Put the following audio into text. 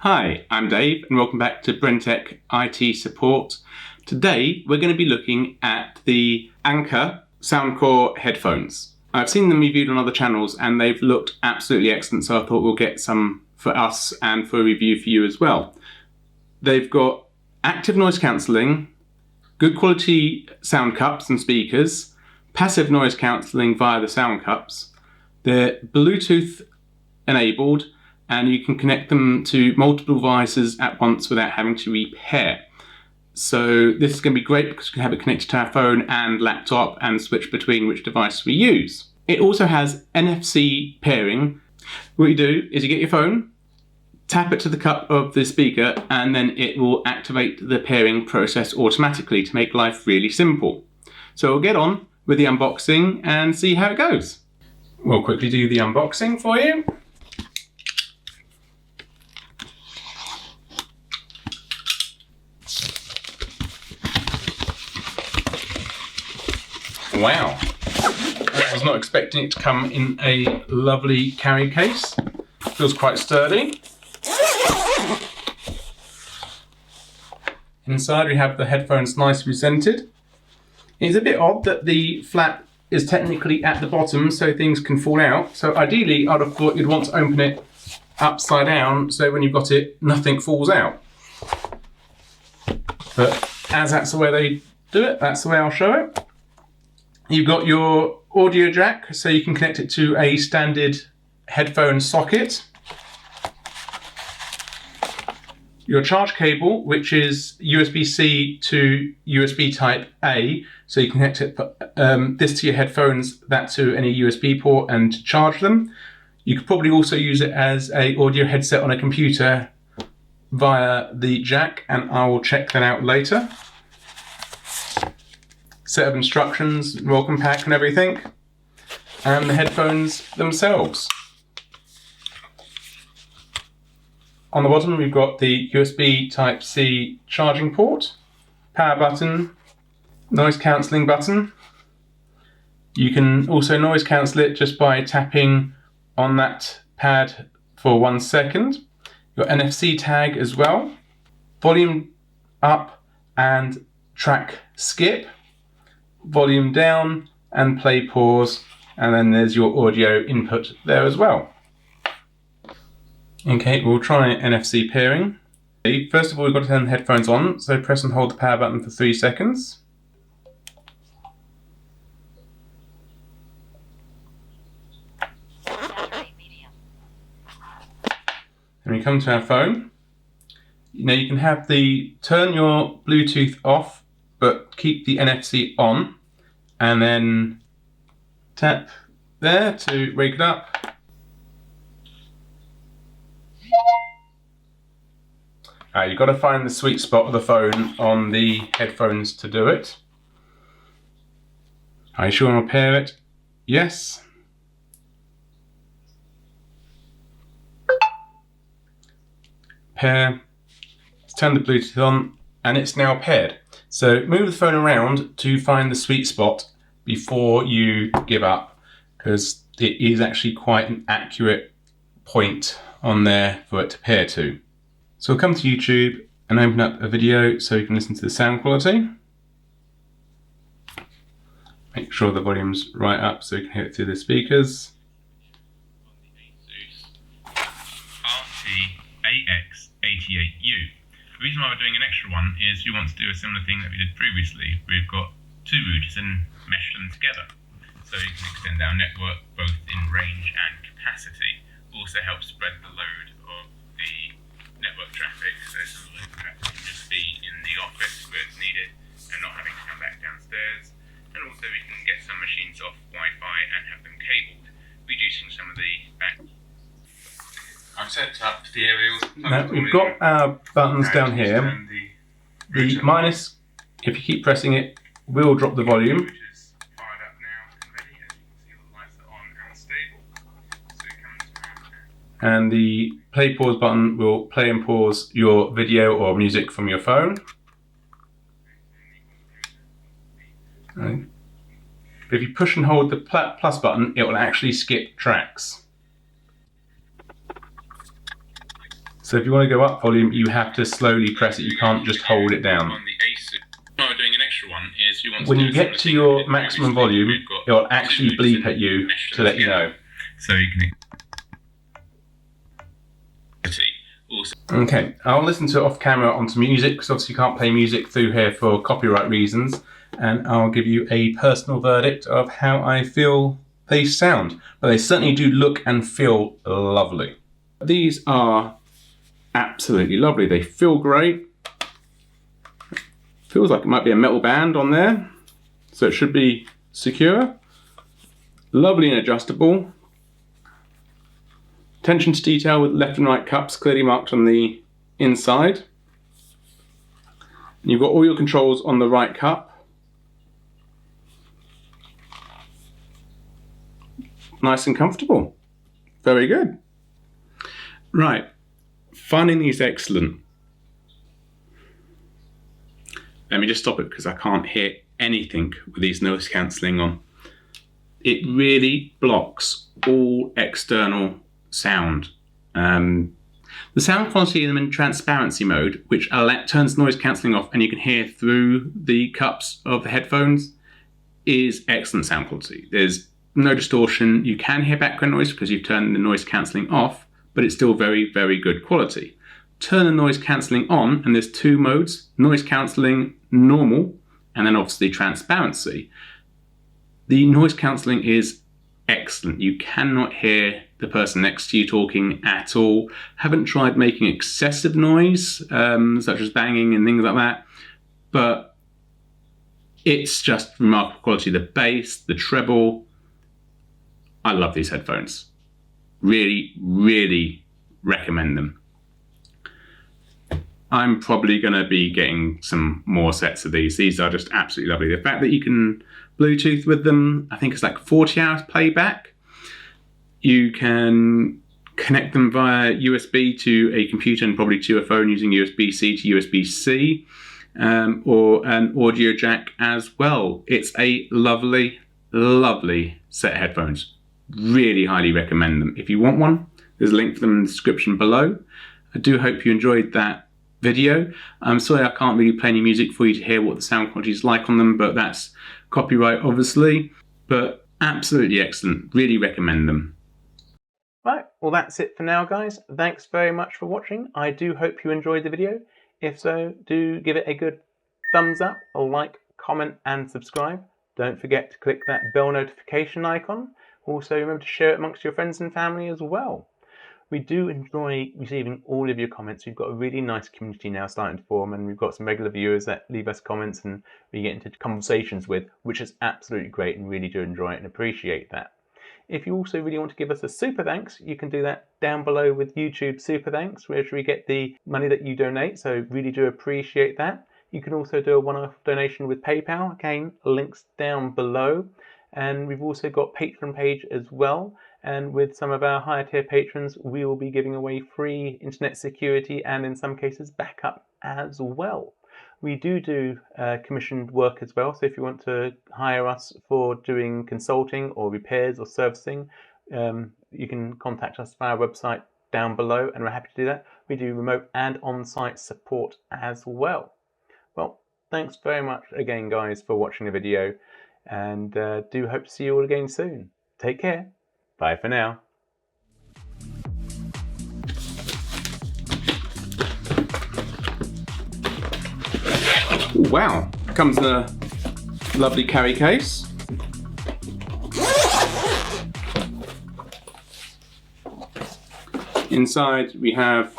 Hi, I'm Dave and welcome back to BrenTeck IT Support. Today we're going to be looking at the Anker Soundcore headphones. I've seen them reviewed on other channels and they've looked absolutely excellent, so I thought we'll get some for us and for a review for you as well. They've got active noise cancelling, good quality sound cups and speakers, passive noise cancelling via the sound cups. They're Bluetooth enabled and you can connect them to multiple devices at once without having to repair. So this is going to be great because you can have it connected to our phone and laptop and switch between which device we use. It also has NFC pairing. What you do is you get your phone, tap it to the cup of the speaker, and then it will activate the pairing process automatically to make life really simple. So we'll get on with the unboxing and see how it goes. We'll quickly do the unboxing for you. Wow, I was not expecting it to come in a lovely carry case. Feels quite sturdy. Inside we have the headphones nicely scented. It's a bit odd that the flap is technically at the bottom so things can fall out. So ideally I'd have thought you'd want to open it upside down so when you've got it nothing falls out. But as that's the way they do it, that's the way I'll show it. You've got your audio jack, so you can connect it to a standard headphone socket. Your charge cable, which is USB-C to USB type A, so you can connect it, this to your headphones, that to any USB port and charge them. You could probably also use it as an audio headset on a computer via the jack, and I will check that out later. Set of instructions, welcome pack and everything, and the headphones themselves. On the bottom we've got the USB Type-C charging port, power button, noise cancelling button. You can also noise cancel it just by tapping on that pad for 1 second. Your NFC tag as well, volume up and track skip, volume down and play pause, and then there's your audio input there as well. Okay, we'll try NFC pairing. First of all, we've got to turn the headphones on, so press and hold the power button for 3 seconds. Then we come to our phone. Now you can have turn your Bluetooth off but keep the NFC on, and then tap there to wake it up. You've got to find the sweet spot of the phone on the headphones to do it. Are you sure I'll pair it? Yes. Pair. Let's turn the Bluetooth on and it's now paired. So move the phone around to find the sweet spot before you give up, because it is actually quite an accurate point on there for it to pair to. So we'll come to YouTube and open up a video so you can listen to the sound quality. Make sure the volume's right up so you can hear it through the speakers. RT-AX88U. The reason why we're doing an extra one is we want to do a similar thing that we did previously. We've got 2 routers and mesh them together, so you can extend our network both in range and capacity. Also helps spread the load of the network traffic, so some of the traffic can just be in the office where it's needed and not having to come back downstairs. And also we can get some machines off Wi-Fi and have them cabled, reducing some of the back. I've set up the aerials. Now we've got our buttons down here. The minus, if you keep pressing it, will drop the volume. And the play pause button will play and pause your video or music from your phone. Right. If you push and hold the plus button, it will actually skip tracks. So if you want to go up volume, you have to slowly press it. You can't just hold it down. On the AC. Now we're doing an extra one is you want to when you get to your maximum volume, it will actually bleep at you to let you know. So you can. Okay, I'll listen to it off camera onto music because obviously you can't play music through here for copyright reasons, and I'll give you a personal verdict of how I feel they sound. But they certainly do look and feel lovely. These are absolutely lovely. They feel great. Feels like it might be a metal band on there, so it should be secure. Lovely and adjustable. Attention to detail with left and right cups clearly marked on the inside. And you've got all your controls on the right cup. Nice and comfortable. Very good. Right, finding these excellent. Let me just stop it because I can't hear anything with these noise cancelling on. It really blocks all external sound. The sound quality in them in transparency mode, which turns noise cancelling off and you can hear through the cups of the headphones, is excellent sound quality. There's no distortion. You can hear background noise because you've turned the noise cancelling off, but it's still very, very good quality. Turn the noise cancelling on, and there's two modes: noise cancelling normal, and then obviously transparency. The noise cancelling is excellent. You cannot hear the person next to you talking at all. Haven't tried making excessive noise, such as banging and things like that, but it's just remarkable quality. The bass, the treble. I love these headphones. Really, really recommend them. I'm probably going to be getting some more sets of these. These are just absolutely lovely. The fact that you can Bluetooth with them, I think it's like 40 hours playback. You can connect them via USB to a computer and probably to a phone using USB-C to USB-C, or an audio jack as well. It's a lovely, lovely set of headphones. Really highly recommend them. If you want one, there's a link for them in the description below. I do hope you enjoyed that video. I'm sorry I can't really play any music for you to hear what the sound quality is like on them, but that's copyright obviously, but absolutely excellent. Really recommend them. Right, well that's it for now guys. Thanks very much for watching. I do hope you enjoyed the video. If so, do give it a good thumbs up, a like, comment and subscribe. Don't forget to click that bell notification icon. Also remember to share it amongst your friends and family as well. We do enjoy receiving all of your comments. We've got a really nice community now starting to form, and we've got some regular viewers that leave us comments and we get into conversations with, which is absolutely great, and really do enjoy it and appreciate that. If you also really want to give us a super thanks, you can do that down below with YouTube super thanks, where we get the money that you donate, so really do appreciate that. You can also do a one-off donation with PayPal, again, links down below. And we've also got Patreon page as well. And with some of our higher tier patrons, we will be giving away free internet security and in some cases backup as well. We do commissioned work as well. So if you want to hire us for doing consulting or repairs or servicing, you can contact us via our website down below, and we're happy to do that. We do remote and on-site support as well. Well, thanks very much again, guys, for watching the video, and do hope to see you all again soon. Take care. Bye for now. Wow, comes in a lovely carry case. Inside we have